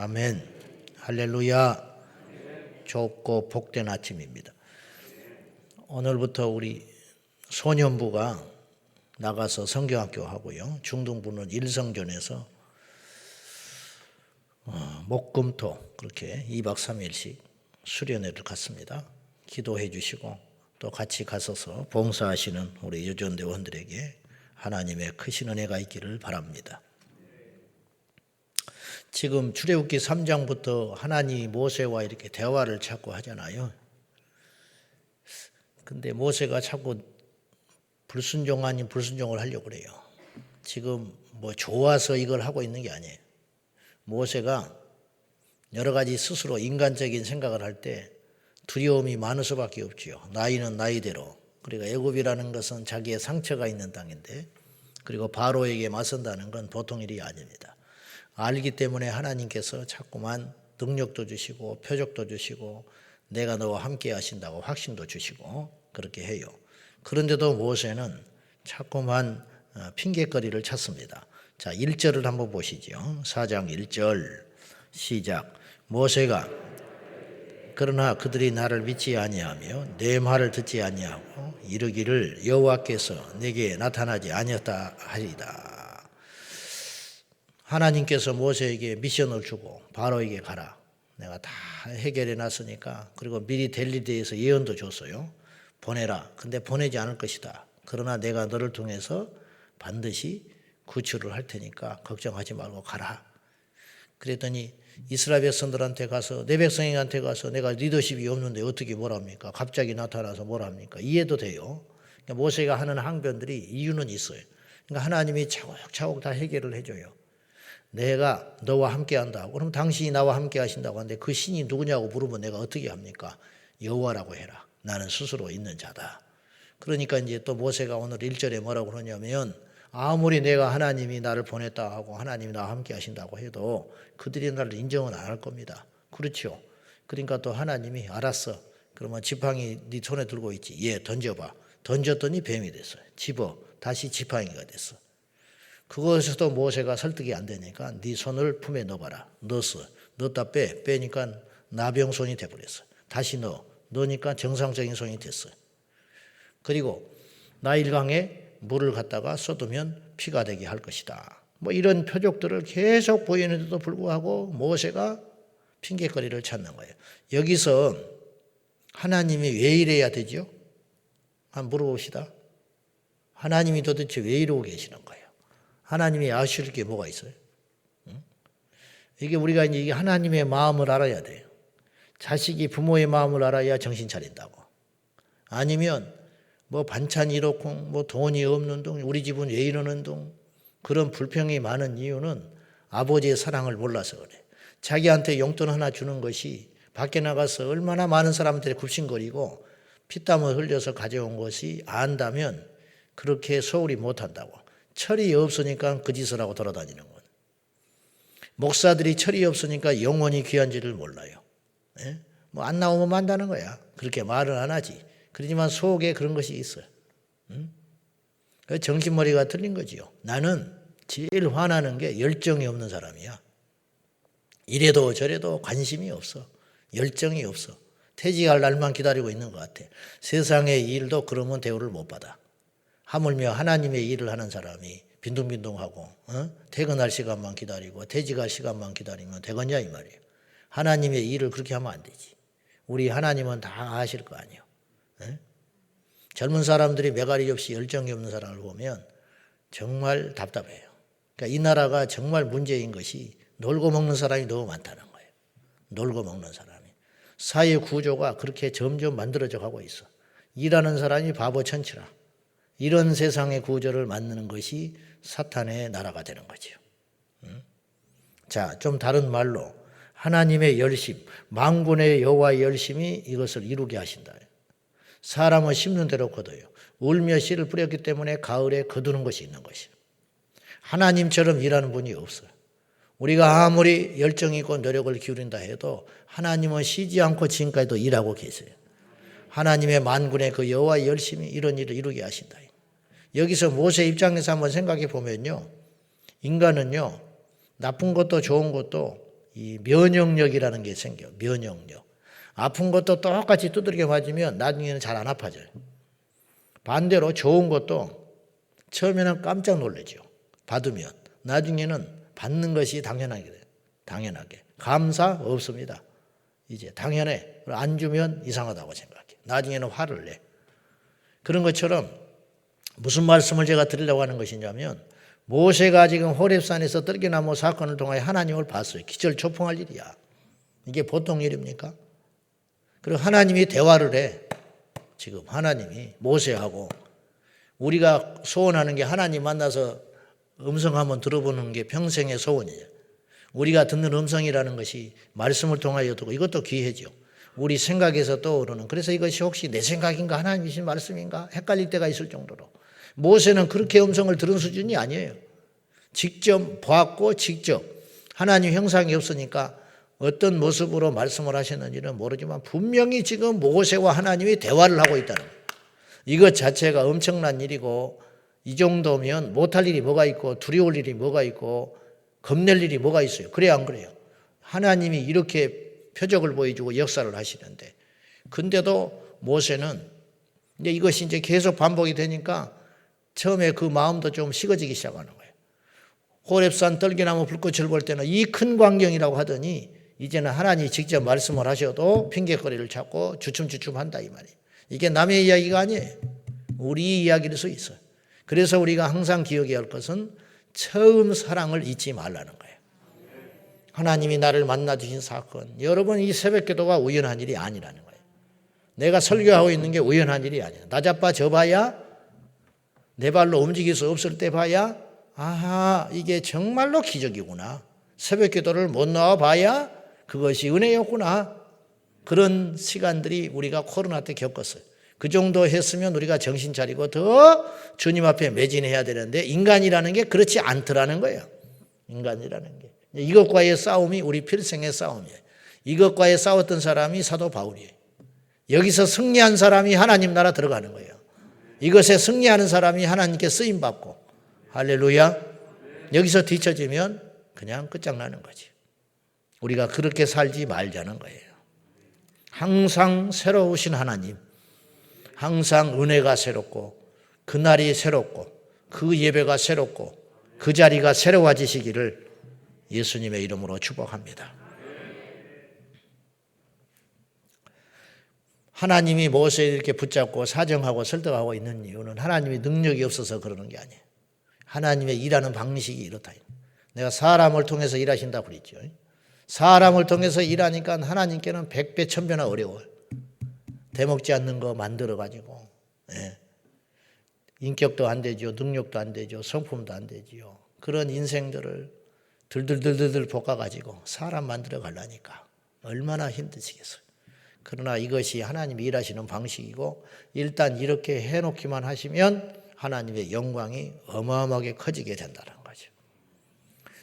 아멘. 할렐루야. 좁고 복된 아침입니다. 오늘부터 우리 소년부가 나가서 성경학교 하고요. 중등부는 일성전에서 목금토 그렇게 2박 3일씩 수련회를 갔습니다. 기도해 주시고 또 같이 가서서 봉사하시는 우리 여전대원들에게 하나님의 크신 은혜가 있기를 바랍니다. 지금 출애굽기 3장부터 하나님이 모세와 이렇게 대화를 자꾸 하잖아요. 근데 모세가 자꾸 불순종 아닌 불순종을 하려고 그래요. 지금 뭐 좋아서 이걸 하고 있는 게 아니에요. 모세가 여러 가지 스스로 인간적인 생각을 할 때 두려움이 많을 수밖에 없지요. 나이는 나이대로. 그러니까 애굽이라는 것은 자기의 상처가 있는 땅인데, 그리고 바로에게 맞선다는 건 보통 일이 아닙니다. 알기 때문에 하나님께서 자꾸만 능력도 주시고 표적도 주시고 내가 너와 함께 하신다고 확신도 주시고 그렇게 해요. 그런데도 모세는 자꾸만 핑계거리를 찾습니다. 자, 1절을 한번 보시죠. 4장 1절 시작. 모세가 그러나 그들이 나를 믿지 아니하며 내 말을 듣지 아니하고 이르기를 여호와께서 내게 나타나지 아니었다 하리이다. 하나님께서 모세에게 미션을 주고 바로에게 가라. 내가 다 해결해 놨으니까. 그리고 미리 될 일에 대해서 예언도 줬어요. 보내라. 근데 보내지 않을 것이다. 그러나 내가 너를 통해서 반드시 구출을 할 테니까 걱정하지 말고 가라. 그랬더니 이스라엘 백성들한테 가서 내 백성한테 가서 내가 리더십이 없는데 어떻게 뭐랍니까? 갑자기 나타나서 뭐랍니까? 이해도 돼요. 그러니까 모세가 하는 항변들이 이유는 있어요. 그러니까 하나님이 차곡차곡 다 해결을 해줘요. 내가 너와 함께 한다고. 그럼 당신이 나와 함께 하신다고 하는데 그 신이 누구냐고 물으면 내가 어떻게 합니까? 여호와라고 해라. 나는 스스로 있는 자다. 그러니까 이제 또 모세가 오늘 1절에 뭐라고 그러냐면 아무리 내가 하나님이 나를 보냈다 하고 하나님이 나와 함께 하신다고 해도 그들이 나를 인정은 안 할 겁니다. 그렇죠. 그러니까 또 하나님이 알았어. 그러면 지팡이 네 손에 들고 있지. 예, 던져봐. 던졌더니 뱀이 됐어요. 집어. 다시 지팡이가 됐어. 그것에서도 모세가 설득이 안 되니까 네 손을 품에 넣어봐라. 넣었어. 넣었다 빼니까 나병손이 돼버렸어. 다시 넣으니까 정상적인 손이 됐어. 그리고 나일강에 물을 갖다가 쏟으면 피가 되게 할 것이다. 뭐 이런 표적들을 계속 보이는데도 불구하고 모세가 핑계거리를 찾는 거예요. 여기서 하나님이 왜 이래야 되죠? 한번 물어봅시다. 하나님이 도대체 왜 이러고 계시는 거예요? 하나님이 아실 게 뭐가 있어요? 이게 우리가 이제 하나님의 마음을 알아야 돼요. 자식이 부모의 마음을 알아야 정신 차린다고. 아니면 뭐 반찬이 이렇고 뭐 돈이 없는 둥 우리 집은 왜 이러는 둥 그런 불평이 많은 이유는 아버지의 사랑을 몰라서 그래. 자기한테 용돈 하나 주는 것이 밖에 나가서 얼마나 많은 사람들이 굽신거리고 피땀을 흘려서 가져온 것이 안다면 그렇게 소홀히 못한다고. 철이 없으니까 그 짓을 하고 돌아다니는 건. 목사들이 철이 없으니까 영원히 귀한지를 몰라요. 예? 뭐 안 나오면 만다는 거야. 그렇게 말은 안 하지. 그렇지만 속에 그런 것이 있어요. 정신머리가 틀린 거지요. 나는 제일 화나는 게 열정이 없는 사람이야. 이래도 저래도 관심이 없어. 열정이 없어. 퇴직할 날만 기다리고 있는 것 같아. 세상의 일도 그러면 대우를 못 받아. 하물며 하나님의 일을 하는 사람이 빈둥빈둥하고 퇴근할 시간만 기다리고 퇴직할 시간만 기다리면 되겠냐 이 말이에요. 하나님의 일을 그렇게 하면 안 되지. 우리 하나님은 다 아실 거 아니에요. 젊은 사람들이 매가리 없이 열정이 없는 사람을 보면 정말 답답해요. 그러니까 이 나라가 정말 문제인 것이 놀고 먹는 사람이 너무 많다는 거예요. 놀고 먹는 사람이. 사회 구조가 그렇게 점점 만들어져 가고 있어. 일하는 사람이 바보 천치라. 이런 세상의 구조를 만드는 것이 사탄의 나라가 되는 거죠. 자, 좀 다른 말로 하나님의 열심, 만군의 여호와의 열심이 이것을 이루게 하신다. 사람은 심는 대로 거둬요. 울며 씨를 뿌렸기 때문에 가을에 거두는 것이 있는 것이에요. 하나님처럼 일하는 분이 없어요. 우리가 아무리 열정이 있고 노력을 기울인다 해도 하나님은 쉬지 않고 지금까지도 일하고 계세요. 하나님의 만군의 그 여호와의 열심이 이런 일을 이루게 하신다. 여기서 모세 입장에서 한번 생각해 보면요. 인간은요. 나쁜 것도 좋은 것도 이 면역력이라는 게 생겨. 면역력. 아픈 것도 똑같이 두들겨 맞으면 나중에는 잘 안 아파져요. 반대로 좋은 것도 처음에는 깜짝 놀라죠. 받으면. 나중에는 받는 것이 당연하게 돼요. 당연하게. 감사 없습니다. 이제 당연해. 안 주면 이상하다고 생각해. 나중에는 화를 내. 그런 것처럼 무슨 말씀을 제가 드리려고 하는 것이냐면 모세가 지금 호렙산에서 떨기나무 사건을 통하여 하나님을 봤어요. 기절초풍할 일이야. 이게 보통 일입니까? 그리고 하나님이 대화를 해. 지금 하나님이 모세하고 우리가 소원하는 게 하나님 만나서 음성 한번 들어보는 게 평생의 소원이에요. 우리가 듣는 음성이라는 것이 말씀을 통하여 듣고 이것도 귀해죠. 우리 생각에서 떠오르는 그래서 이것이 혹시 내 생각인가 하나님이신 말씀인가 헷갈릴 때가 있을 정도로 모세는 그렇게 음성을 들은 수준이 아니에요. 직접 보았고 직접 하나님 형상이 없으니까 어떤 모습으로 말씀을 하셨는지는 모르지만 분명히 지금 모세와 하나님이 대화를 하고 있다는 거예요. 이것 자체가 엄청난 일이고 이 정도면 못할 일이 뭐가 있고 두려울 일이 뭐가 있고 겁낼 일이 뭐가 있어요. 그래요 안 그래요? 하나님이 이렇게 표적을 보여주고 역사를 하시는데 근데도 모세는 이제 이것이 이제 계속 반복이 되니까 처음에 그 마음도 좀 식어지기 시작하는 거예요. 호렙산 떨기나무 불꽃을 볼 때는 이 큰 광경이라고 하더니 이제는 하나님이 직접 말씀을 하셔도 핑계거리를 찾고 주춤주춤한다 이 말이에요. 이게 남의 이야기가 아니에요. 우리 이야기일 수 있어요. 그래서 우리가 항상 기억해야 할 것은 처음 사랑을 잊지 말라는 거예요. 하나님이 나를 만나 주신 사건. 여러분 이 새벽기도가 우연한 일이 아니라는 거예요. 내가 설교하고 있는 게 우연한 일이 아니에요. 나자빠 저 봐야 내 발로 움직일 수 없을 때 봐야 아하 이게 정말로 기적이구나. 새벽기도를 못 나와 봐야 그것이 은혜였구나. 그런 시간들이 우리가 코로나 때 겪었어요. 그 정도 했으면 우리가 정신 차리고 더 주님 앞에 매진해야 되는데 인간이라는 게 그렇지 않더라는 거예요. 인간이라는 게. 이것과의 싸움이 우리 필생의 싸움이에요. 이것과의 싸웠던 사람이 사도 바울이에요. 여기서 승리한 사람이 하나님 나라 들어가는 거예요. 이것에 승리하는 사람이 하나님께 쓰임받고 할렐루야. 여기서 뒤처지면 그냥 끝장나는 거지. 우리가 그렇게 살지 말자는 거예요. 항상 새로우신 하나님, 항상 은혜가 새롭고 그날이 새롭고 그 예배가 새롭고 그 자리가 새로워지시기를 예수님의 이름으로 축복합니다. 하나님이 모세를 이렇게 붙잡고 사정하고 설득하고 있는 이유는 하나님이 능력이 없어서 그러는 게 아니에요. 하나님의 일하는 방식이 이렇다. 내가 사람을 통해서 일하신다고 그랬죠. 사람을 통해서 일하니까 하나님께는 100배 1000배나 어려워요. 대먹지 않는 거 만들어가지고 인격도 안 되죠. 능력도 안 되죠. 성품도 안 되죠. 그런 인생들을 들들들들 볶아가지고 사람 만들어 가려니까 얼마나 힘드시겠어요. 그러나 이것이 하나님이 일하시는 방식이고 일단 이렇게 해놓기만 하시면 하나님의 영광이 어마어마하게 커지게 된다는 거죠.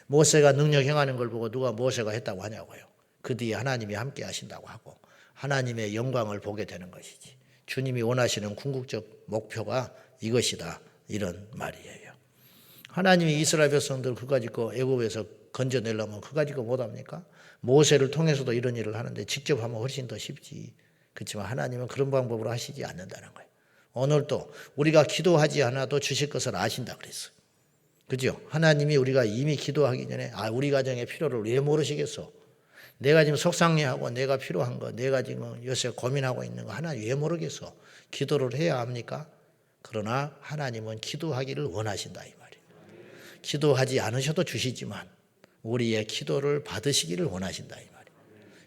모세가 능력 행하는 걸 보고 누가 모세가 했다고 하냐고요. 그 뒤에 하나님이 함께 하신다고 하고 하나님의 영광을 보게 되는 것이지. 주님이 원하시는 궁극적 목표가 이것이다. 이런 말이에요. 하나님이 이스라엘 백성들 그거 가지고 애굽에서 건져내려면 그거 가지고 못합니까? 모세를 통해서도 이런 일을 하는데 직접 하면 훨씬 더 쉽지. 그렇지만 하나님은 그런 방법으로 하시지 않는다는 거예요. 오늘도 우리가 기도하지 않아도 주실 것을 아신다 그랬어요. 그죠? 하나님이 우리가 이미 기도하기 전에 우리 가정의 필요를 왜 모르시겠어? 내가 지금 속상해하고 내가 필요한 거, 내가 지금 요새 고민하고 있는 거 하나님 왜 모르겠어? 기도를 해야 합니까? 그러나 하나님은 기도하기를 원하신다 이 말이에요. 기도하지 않으셔도 주시지만 우리의 기도를 받으시기를 원하신다 이 말이에요.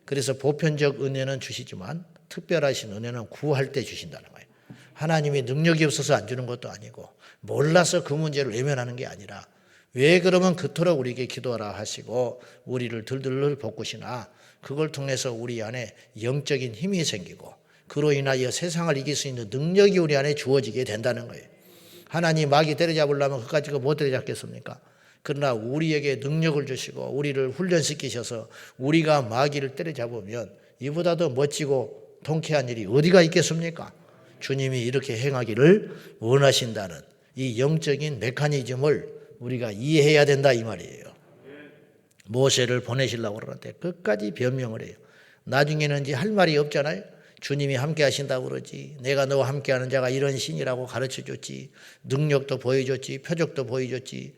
그래서 보편적 은혜는 주시지만 특별하신 은혜는 구할 때 주신다는 거예요. 하나님이 능력이 없어서 안 주는 것도 아니고 몰라서 그 문제를 외면하는 게 아니라 왜 그러면 그토록 우리에게 기도하라 하시고 우리를 들들 볶으시나 그걸 통해서 우리 안에 영적인 힘이 생기고 그로 인하여 세상을 이길 수 있는 능력이 우리 안에 주어지게 된다는 거예요. 하나님 마귀 때려잡으려면 그거 가지고 못 때려잡겠습니까? 그러나 우리에게 능력을 주시고 우리를 훈련시키셔서 우리가 마귀를 때려잡으면 이보다 더 멋지고 통쾌한 일이 어디가 있겠습니까? 주님이 이렇게 행하기를 원하신다는 이 영적인 메커니즘을 우리가 이해해야 된다 이 말이에요. 모세를 보내시려고 그러는데 끝까지 변명을 해요. 나중에는 이제 할 말이 없잖아요. 주님이 함께 하신다고 그러지. 내가 너와 함께 하는 자가 이런 신이라고 가르쳐 줬지. 능력도 보여줬지. 표적도 보여줬지.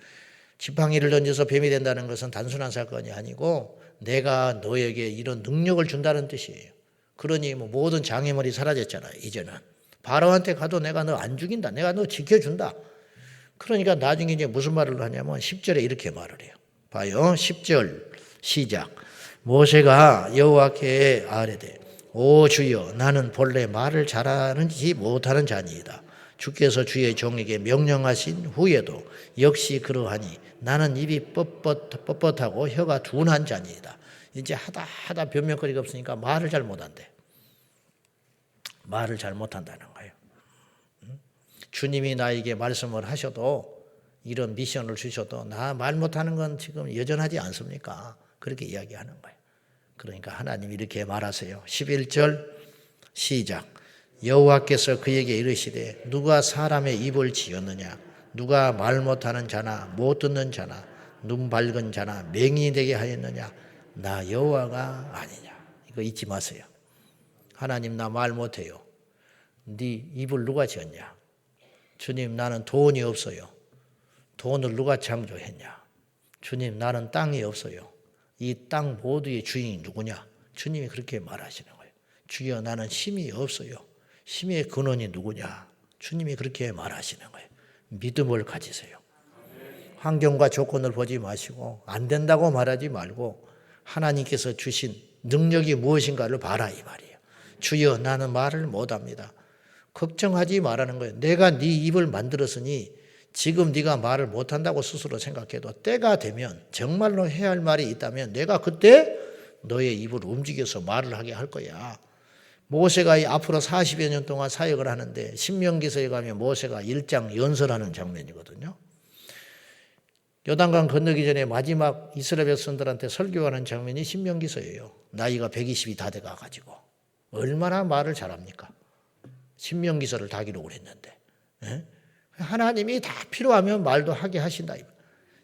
지팡이를 던져서 뱀이 된다는 것은 단순한 사건이 아니고 내가 너에게 이런 능력을 준다는 뜻이에요. 그러니 뭐 모든 장애물이 사라졌잖아요. 이제는 바로한테 가도 내가 너 안 죽인다. 내가 너 지켜준다. 그러니까 나중에 이제 무슨 말을 하냐면 10절에 이렇게 말을 해요. 봐요. 10절 시작. 모세가 여호와께 아뢰되 오 주여 나는 본래 말을 잘하는지 못하는 자니이다. 주께서 주의 종에게 명령하신 후에도 역시 그러하니 나는 입이 뻣뻣하고 혀가 둔한 자니이다. 이제 하다 변명거리가 없으니까 말을 잘 못한대. 말을 잘 못한다는 거예요. 주님이 나에게 말씀을 하셔도 이런 미션을 주셔도 나 말 못하는 건 지금 여전하지 않습니까? 그렇게 이야기하는 거예요. 그러니까 하나님이 이렇게 말하세요. 11절 시작. 여호와께서 그에게 이르시되 누가 사람의 입을 지었느냐? 누가 말 못하는 자나 못 듣는 자나 눈 밝은 자나 맹인이 되게 하였느냐? 나 여호와가 아니냐. 이거 잊지 마세요. 하나님 나 말 못해요. 네 입을 누가 지었냐? 주님 나는 돈이 없어요. 돈을 누가 창조했냐? 주님 나는 땅이 없어요. 이 땅 모두의 주인이 누구냐? 주님이 그렇게 말하시는 거예요. 주여 나는 힘이 없어요. 힘의 근원이 누구냐? 주님이 그렇게 말하시는 거예요. 믿음을 가지세요. 환경과 조건을 보지 마시고 안 된다고 말하지 말고 하나님께서 주신 능력이 무엇인가를 봐라 이 말이에요. 주여 나는 말을 못합니다. 걱정하지 말라는 거예요. 내가 네 입을 만들었으니 지금 네가 말을 못한다고 스스로 생각해도 때가 되면 정말로 해야 할 말이 있다면 내가 그때 너의 입을 움직여서 말을 하게 할 거야. 모세가 앞으로 40여 년 동안 사역을 하는데 신명기서에 가면 모세가 1장 연설하는 장면이거든요. 요단강 건너기 전에 마지막 이스라엘 백성들한테 설교하는 장면이 신명기서예요. 나이가 120이 다 돼가지고 얼마나 말을 잘합니까? 신명기서를 다 기록을 했는데 하나님이 다 필요하면 말도 하게 하신다.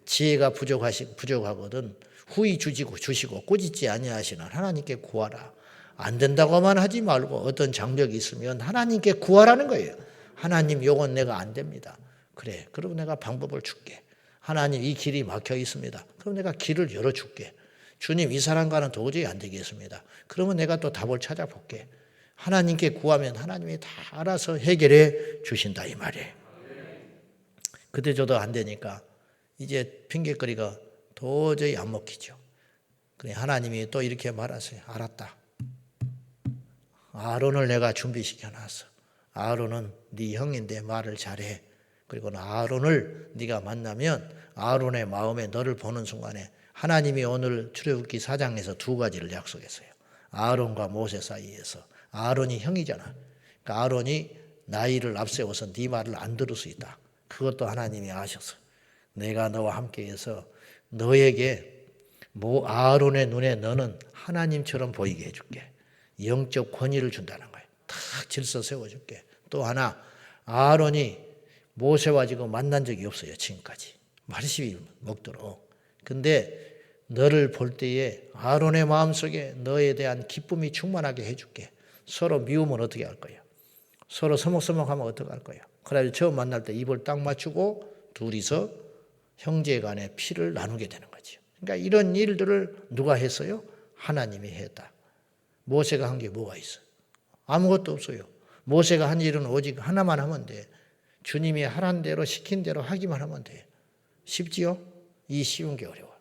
지혜가 부족하거든 후히 주시고 꾸짖지 아니하시나 하나님께 구하라. 안 된다고만 하지 말고 어떤 장벽이 있으면 하나님께 구하라는 거예요. 하나님 요건 내가 안 됩니다. 그래 그럼 내가 방법을 줄게. 하나님 이 길이 막혀 있습니다. 그럼 내가 길을 열어줄게. 주님 이 사람과는 도저히 안 되겠습니다. 그러면 내가 또 답을 찾아볼게. 하나님께 구하면 하나님이 다 알아서 해결해 주신다 이 말이에요. 그때 저도 안 되니까 이제 핑계거리가 도저히 안 먹히죠. 그래 하나님이 또 이렇게 말하세요. 알았다. 아론을 내가 준비시켜놨어. 아론은 네 형인데 말을 잘해. 그리고 아론을 네가 만나면 아론의 마음에 너를 보는 순간에 하나님이 오늘 출애굽기 4장에서 두 가지를 약속했어요. 아론과 모세 사이에서. 아론이 형이잖아. 그러니까 아론이 나이를 앞세워서 네 말을 안 들을 수 있다. 그것도 하나님이 아셔서 내가 너와 함께해서 너에게 아론의 눈에 너는 하나님처럼 보이게 해줄게. 영적 권위를 준다는 거예요. 탁 질서 세워줄게. 또 하나 아론이 모세와 지금 만난 적이 없어요. 지금까지. 말씀이 먹도록. 근데 너를 볼 때에 아론의 마음속에 너에 대한 기쁨이 충만하게 해줄게. 서로 미우면 어떻게 할 거예요? 서로 서먹서먹하면 어떻게 할 거예요? 그래서 처음 만날 때 입을 딱 맞추고 둘이서 형제 간의 피를 나누게 되는 거죠. 그러니까 이런 일들을 누가 했어요? 하나님이 했다. 모세가 한 게 뭐가 있어요? 아무것도 없어요. 모세가 한 일은 오직 하나만 하면 돼. 주님이 하란 대로 시킨 대로 하기만 하면 돼. 쉽지요? 이 쉬운 게 어려워.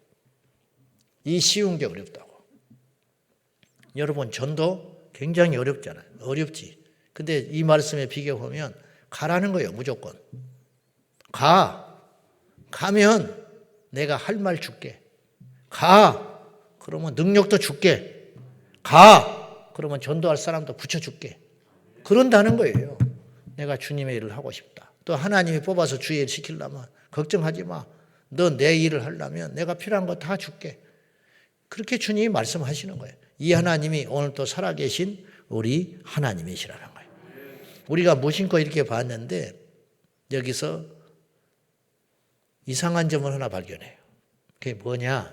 이 쉬운 게 어렵다고. 여러분 전도 굉장히 어렵잖아요. 어렵지. 근데 이 말씀에 비교하면 가라는 거예요. 무조건. 가면 내가 할 말 줄게. 그러면 능력도 줄게. 그러면 전도할 사람도 붙여줄게. 그런다는 거예요. 내가 주님의 일을 하고 싶다. 또 하나님이 뽑아서 주의 일 시키려면 걱정하지 마. 너 내 일을 하려면 내가 필요한 거 다 줄게. 그렇게 주님이 말씀하시는 거예요. 이 하나님이 오늘 또 살아계신 우리 하나님이시라는 거예요. 우리가 무심코 이렇게 봤는데 여기서 이상한 점을 하나 발견해요. 그게 뭐냐?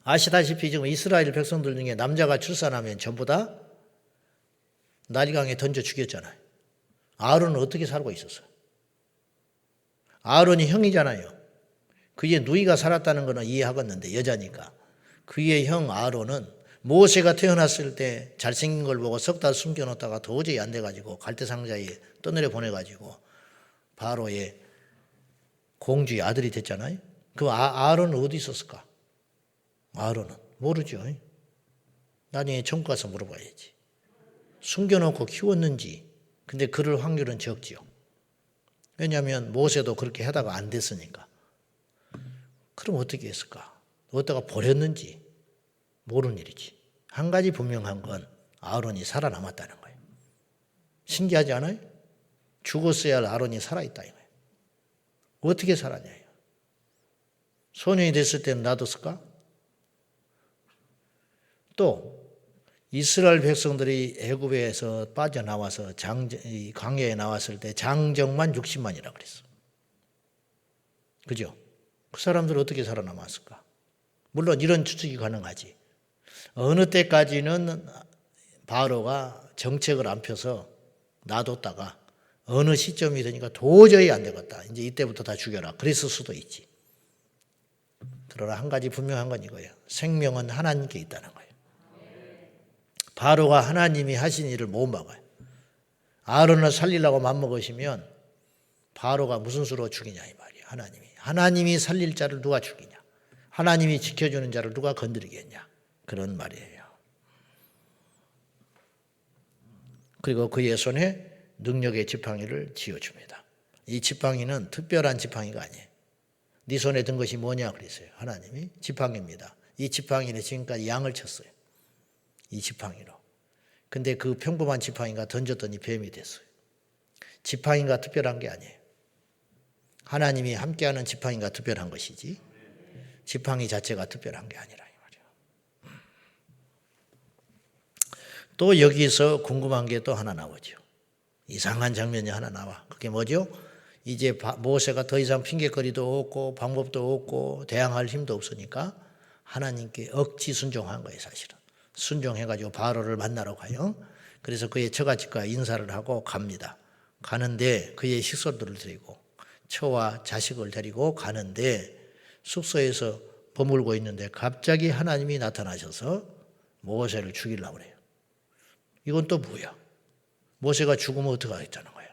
아시다시피 지금 이스라엘 백성들 중에 남자가 출산하면 전부 다 나일강에 던져 죽였잖아요. 아론은 어떻게 살고 있었어요? 아론이 형이잖아요. 그의 누이가 살았다는 거는 이해하겠는데 여자니까. 그의 형 아론은 모세가 태어났을 때 잘생긴 걸 보고 석 달 숨겨놓다가 도저히 안 돼가지고 갈대상자에 떠내려 보내가지고 바로의 공주의 아들이 됐잖아요. 그 아론은 어디 있었을까? 아론은 모르죠. 나중에 천국 가서 물어봐야지. 숨겨놓고 키웠는지. 근데 그럴 확률은 적지요. 왜냐하면 모세도 그렇게 하다가 안 됐으니까. 그럼 어떻게 했을까? 어디다가 버렸는지 모르는 일이지. 한 가지 분명한 건 아론이 살아남았다는 거예요. 신기하지 않아요? 죽었어야 할 아론이 살아있다 이거예요. 어떻게 살았냐. 소년이 됐을 때는 놔뒀을까? 또 이스라엘 백성들이 애굽에서 빠져나와서 광야에 나왔을 때 장정만 60만이라 그랬어. 그죠? 그 사람들은 어떻게 살아남았을까? 물론 이런 추측이 가능하지. 어느 때까지는 바로가 정책을 안 펴서 놔뒀다가 어느 시점이 되니까 도저히 안 되겠다. 이제 이때부터 다 죽여라. 그랬을 수도 있지. 그러나 한 가지 분명한 건 이거예요. 생명은 하나님께 있다는 거예요. 바로가 하나님이 하신 일을 못 막아요. 아론을 살리려고 맘먹으시면 바로가 무슨 수로 죽이냐 이 말이에요. 하나님이 살릴 자를 누가 죽이냐. 하나님이 지켜주는 자를 누가 건드리겠냐. 그런 말이에요. 그리고 그의 손에 능력의 지팡이를 쥐어줍니다. 이 지팡이는 특별한 지팡이가 아니에요. 네 손에 든 것이 뭐냐 그랬어요. 하나님이 지팡이입니다. 이 지팡이는 지금까지 양을 쳤어요. 이 지팡이로. 근데 그 평범한 지팡이가 던졌더니 뱀이 됐어요. 지팡이가 특별한 게 아니에요. 하나님이 함께하는 지팡이가 특별한 것이지 지팡이 자체가 특별한 게 아니라 이 말이에요. 또 여기서 궁금한 게 또 하나 나오죠. 이상한 장면이 하나 나와. 그게 뭐죠? 이제 모세가 더 이상 핑계거리도 없고 방법도 없고 대항할 힘도 없으니까 하나님께 억지 순종한 거예요. 사실은. 순종해가지고 바로를 만나러 가요. 그래서 그의 처가집과 인사를 하고 갑니다. 가는데 그의 식솔들을 데리고 처와 자식을 데리고 가는데 숙소에서 버물고 있는데 갑자기 하나님이 나타나셔서 모세를 죽이려고 그래요. 이건 또 뭐야? 모세가 죽으면 어떡하겠다는 거야?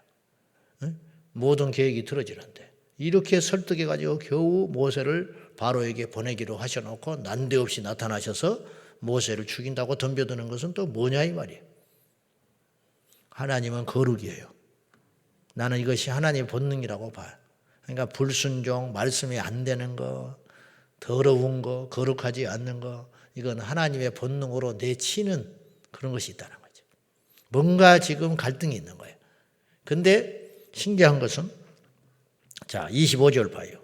응? 모든 계획이 틀어지는데 이렇게 설득해가지고 겨우 모세를 바로에게 보내기로 하셔놓고 난데없이 나타나셔서 모세를 죽인다고 덤벼드는 것은 또 뭐냐 이 말이에요. 하나님은 거룩이에요. 나는 이것이 하나님의 본능이라고 봐요. 그러니까 불순종, 말씀이 안 되는 거, 더러운 거, 거룩하지 않는 거 이건 하나님의 본능으로 내치는 그런 것이 있다는 거죠. 뭔가 지금 갈등이 있는 거예요. 근데 신기한 것은 자 25절 봐요.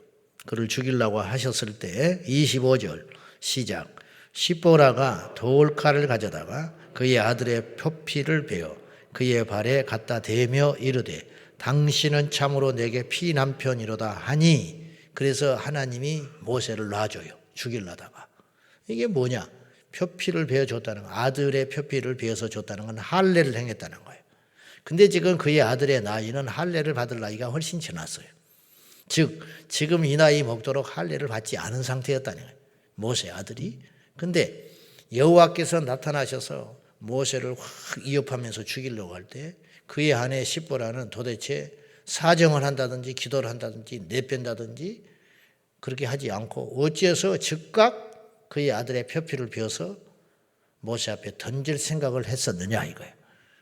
그를 죽이려고 하셨을 때 25절 시작. 시보라가 돌칼을 가져다가 그의 아들의 표피를 베어 그의 발에 갖다 대며 이르되 당신은 참으로 내게 피남편이로다 하니 그래서 하나님이 모세를 놔줘요. 죽이려다가. 이게 뭐냐? 표피를 베어줬다는 거. 아들의 표피를 베어서 줬다는 건 할례를 행했다는 거예요. 근데 지금 그의 아들의 나이는 할례를 받을 나이가 훨씬 지났어요. 즉 지금 이 나이 먹도록 할례를 받지 않은 상태였다는 거예요. 모세 아들이. 근데 여호와께서 나타나셔서 모세를 확 위협하면서 죽이려고 할 때 그의 아내 시보라는 도대체 사정을 한다든지 기도를 한다든지 내뺀다든지 그렇게 하지 않고 어찌해서 즉각 그의 아들의 표피를 베어서 모세 앞에 던질 생각을 했었느냐 이거예요.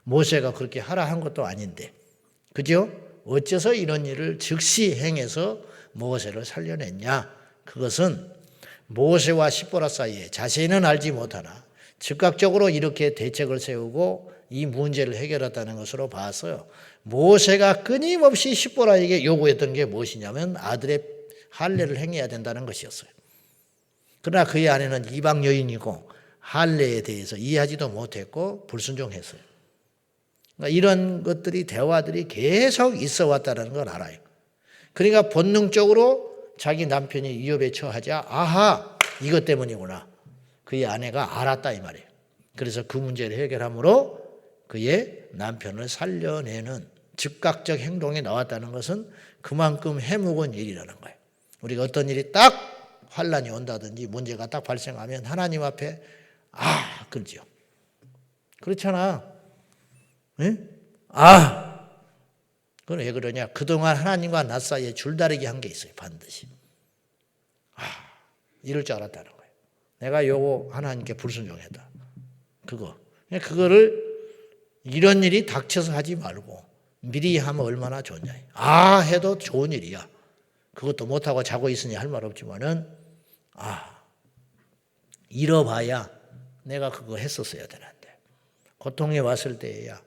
모세가 그렇게 하라 한 것도 아닌데 그죠? 어째서 이런 일을 즉시 행해서 모세를 살려냈냐? 그것은 모세와 시보라 사이에 자세히는 알지 못하나 즉각적으로 이렇게 대책을 세우고 이 문제를 해결했다는 것으로 봐서 모세가 끊임없이 시보라에게 요구했던 게 무엇이냐면 아들의 할례를 행해야 된다는 것이었어요. 그러나 그의 아내는 이방 여인이고 할례에 대해서 이해하지도 못했고 불순종했어요. 그러니까 이런 것들이 대화들이 계속 있어 왔다는 걸 알아요. 그러니까 본능적으로 자기 남편이 위협에 처하자 아하 이것 때문이구나. 그의 아내가 알았다 이 말이에요. 그래서 그 문제를 해결함으로 그의 남편을 살려내는 즉각적 행동이 나왔다는 것은 그만큼 해묵은 일이라는 거예요. 우리가 어떤 일이 딱 환란이 온다든지 문제가 딱 발생하면 하나님 앞에 그러죠. 그렇잖아. 응? 그건 왜 그러냐? 그동안 하나님과 나 사이에 줄다리기 한 게 있어요. 반드시. 이럴 줄 알았다는 거예요. 내가 요거 하나님께 불순종했다. 그거를 이런 일이 닥쳐서 하지 말고 미리 하면 얼마나 좋냐. 해도 좋은 일이야. 그것도 못하고 자고 있으니 할 말 없지만은 잃어봐야 내가 그거 했었어야 되는데 고통이 왔을 때에야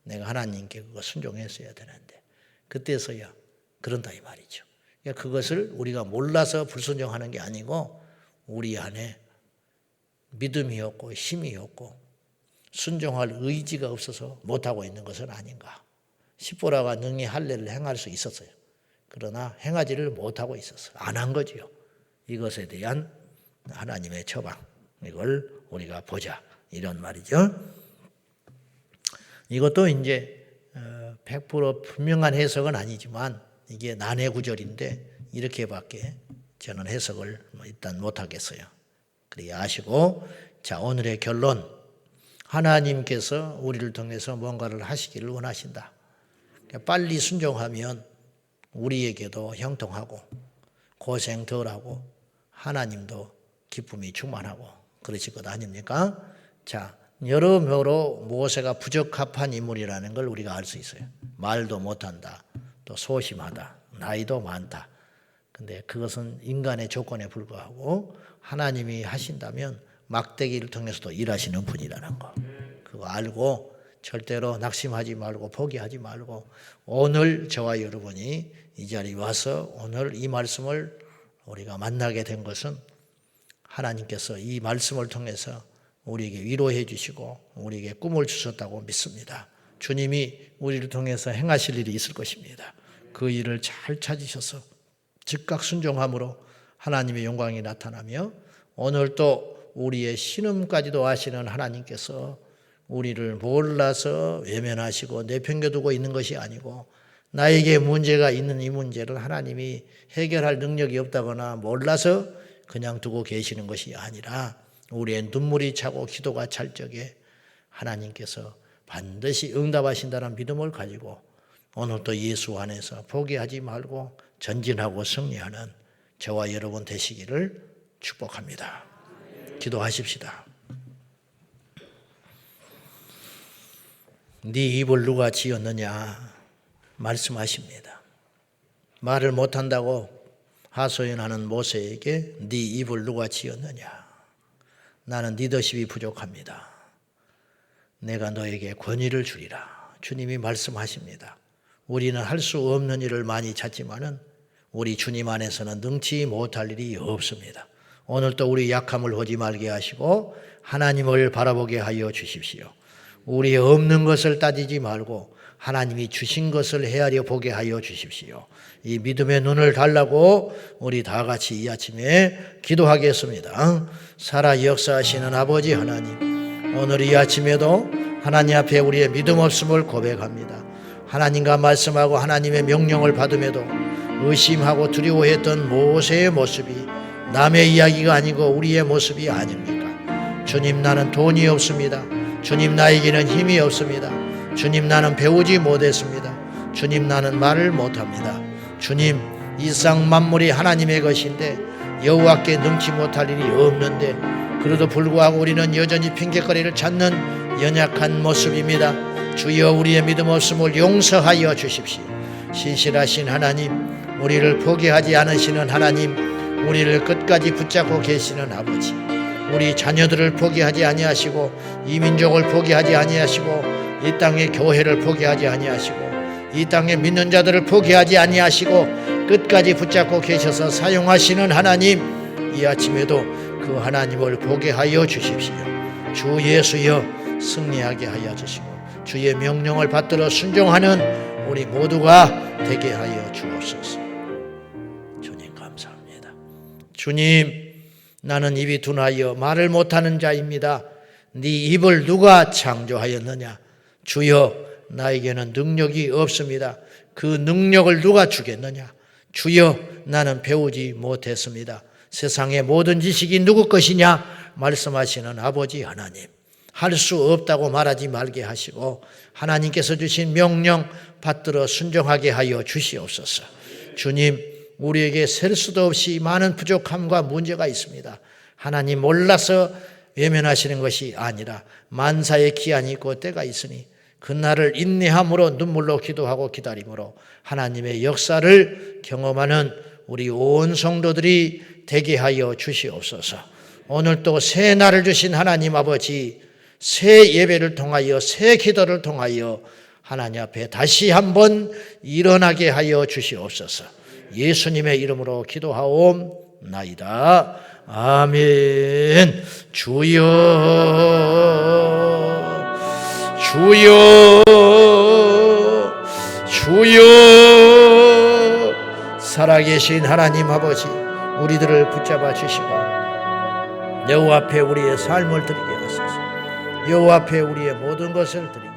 내가 하나님께 그거 순종했어야 되는데 그때서야 그런다 이 말이죠. 그러니까 그것을 우리가 몰라서 불순종하는 게 아니고 우리 안에 믿음이 없고 힘이 없고 순종할 의지가 없어서 못하고 있는 것은 아닌가. 십보라가 능히 할례를 행할 수 있었어요. 그러나 행하지를 못하고 있었어요. 안 한 거지요. 이것에 대한 하나님의 처방, 이걸 우리가 보자 이런 말이죠. 이것도 이제 100% 분명한 해석은 아니지만 이게 난해 구절인데 이렇게밖에 저는 해석을 일단 못하겠어요. 그래 아시고, 자 오늘의 결론, 하나님께서 우리를 통해서 뭔가를 하시기를 원하신다. 빨리 순종하면 우리에게도 형통하고 고생 덜하고 하나님도 기쁨이 충만하고 그러실 것 아닙니까? 자, 여러모로 모세가 부적합한 인물이라는 걸 우리가 알 수 있어요. 말도 못한다, 또 소심하다, 나이도 많다. 근데 그것은 인간의 조건에 불과하고 하나님이 하신다면 막대기를 통해서도 일하시는 분이라는 거. 그거 알고 절대로 낙심하지 말고 포기하지 말고 오늘 저와 여러분이 이 자리에 와서 오늘 이 말씀을 우리가 만나게 된 것은 하나님께서 이 말씀을 통해서 우리에게 위로해 주시고 우리에게 꿈을 주셨다고 믿습니다. 주님이 우리를 통해서 행하실 일이 있을 것입니다. 그 일을 잘 찾으셔서 즉각 순종함으로 하나님의 영광이 나타나며 오늘 또 우리의 신음까지도 아시는 하나님께서 우리를 몰라서 외면하시고 내팽겨두고 있는 것이 아니고 나에게 문제가 있는 이 문제를 하나님이 해결할 능력이 없다거나 몰라서 그냥 두고 계시는 것이 아니라 우리의 눈물이 차고 기도가 찰 적에 하나님께서 반드시 응답하신다는 믿음을 가지고 오늘도 예수 안에서 포기하지 말고 전진하고 승리하는 저와 여러분 되시기를 축복합니다. 기도하십시다. 네 입을 누가 지었느냐 말씀하십니다. 말을 못한다고 하소연하는 모세에게 네 입을 누가 지었느냐. 나는 리더십이 부족합니다. 내가 너에게 권위를 주리라. 주님이 말씀하십니다. 우리는 할 수 없는 일을 많이 찾지만은 우리 주님 안에서는 능치 못할 일이 없습니다. 오늘 또 우리 약함을 보지 말게 하시고 하나님을 바라보게 하여 주십시오. 우리 없는 것을 따지지 말고 하나님이 주신 것을 헤아려 보게 하여 주십시오. 이 믿음의 눈을 달라고 우리 다 같이 이 아침에 기도하겠습니다. 살아 역사하시는 아버지 하나님, 오늘 이 아침에도 하나님 앞에 우리의 믿음 없음을 고백합니다. 하나님과 말씀하고 하나님의 명령을 받음에도 의심하고 두려워했던 모세의 모습이 남의 이야기가 아니고 우리의 모습이 아닙니까? 주님, 나는 돈이 없습니다. 주님, 나에게는 힘이 없습니다. 주님, 나는 배우지 못했습니다. 주님, 나는 말을 못합니다. 주님, 이 세상 만물이 하나님의 것인데 여호와께 능치 못할 일이 없는데 그래도 불구하고 우리는 여전히 핑계거리를 찾는 연약한 모습입니다. 주여, 우리의 믿음 없음을 용서하여 주십시오. 신실하신 하나님, 우리를 포기하지 않으시는 하나님, 우리를 끝까지 붙잡고 계시는 아버지, 우리 자녀들을 포기하지 아니하시고 이 민족을 포기하지 아니하시고 이 땅의 교회를 포기하지 아니하시고 이 땅에 믿는 자들을 포기하지 아니하시고 끝까지 붙잡고 계셔서 사용하시는 하나님, 이 아침에도 그 하나님을 보게 하여 주십시오. 주 예수여, 승리하게 하여 주시고 주의 명령을 받들어 순종하는 우리 모두가 되게 하여 주옵소서. 주님 감사합니다. 주님, 나는 입이 둔하여 말을 못하는 자입니다. 네 입을 누가 창조하였느냐? 주여, 나에게는 능력이 없습니다. 그 능력을 누가 주겠느냐? 주여, 나는 배우지 못했습니다. 세상의 모든 지식이 누구 것이냐? 말씀하시는 아버지 하나님, 할 수 없다고 말하지 말게 하시고 하나님께서 주신 명령 받들어 순종하게 하여 주시옵소서. 주님, 우리에게 셀 수도 없이 많은 부족함과 문제가 있습니다. 하나님 몰라서 외면하시는 것이 아니라 만사의 기한이 있고 때가 있으니 그날을 인내함으로 눈물로 기도하고 기다림으로 하나님의 역사를 경험하는 우리 온 성도들이 되게 하여 주시옵소서. 오늘 또 새 날을 주신 하나님 아버지, 새 예배를 통하여 새 기도를 통하여 하나님 앞에 다시 한번 일어나게 하여 주시옵소서. 예수님의 이름으로 기도하옵나이다. 아멘. 주여, 주여, 주여. 살아계신 하나님 아버지, 우리들을 붙잡아 주시고 여호와 앞에 우리의 삶을 드리게 하소서. 여호와 앞에 우리의 모든 것을 드리게